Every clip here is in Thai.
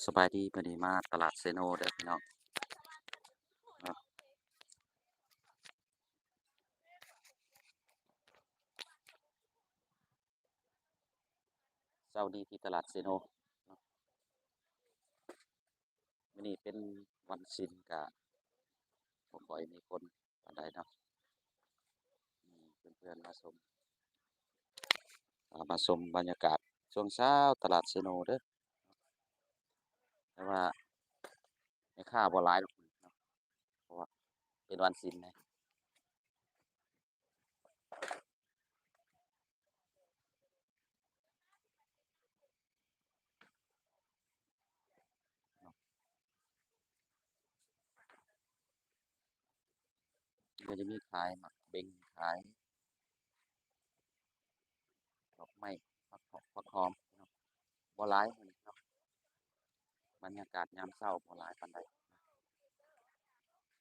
สบายดีมื้อนี้มาตลาดเซโนเด้อพี่น้องครับเช้านี้ที่ตลาดเซโนเนาะมื้อนี้เป็นวันศิลก็บ่ค่อยมีคนปานใดเนาะเพื่อนๆมาชมบรรยากาศช่วงเช้าตลาดเซโนเด้อแต่ว่าแม่ค้าบ่หลายดอกมื้อนี้เนาะเพราะว่าเป็นวันศิลไงเนาะก็จะมีขายหมักเบ็งขายดอกไม้ฟักหอมเนาะบ่หลายมื้อนี้เนาะบรรยากาศยามเช้าบ่หลายปานใด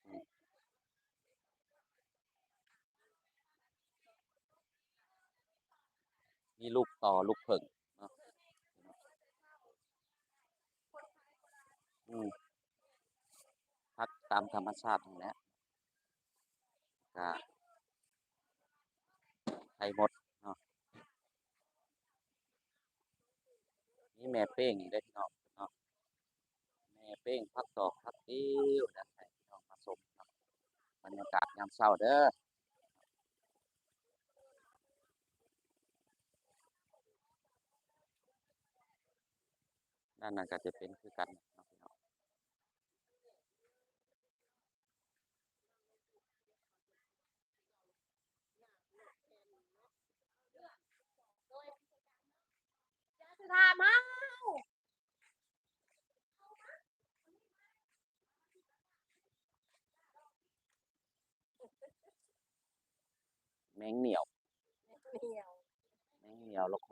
อืมมีลูกต่อลูกผึ้งเนาะอืมพักตามธรรมชาตินั่นแหละก็ไข่มดเนาะมีแม่เป้งอีกเด้อพี่น้องเนาะแม่เป้งผักตอกผักติ้วนั่นให้พี่น้องมาชมเนาะบรรยากาศยามเช้าเด้อด้านนั้นก็จะเป็นคือกันเนาะพี่น้องถามฮะแมงเหนียวเดียวแมงเหนียวลูก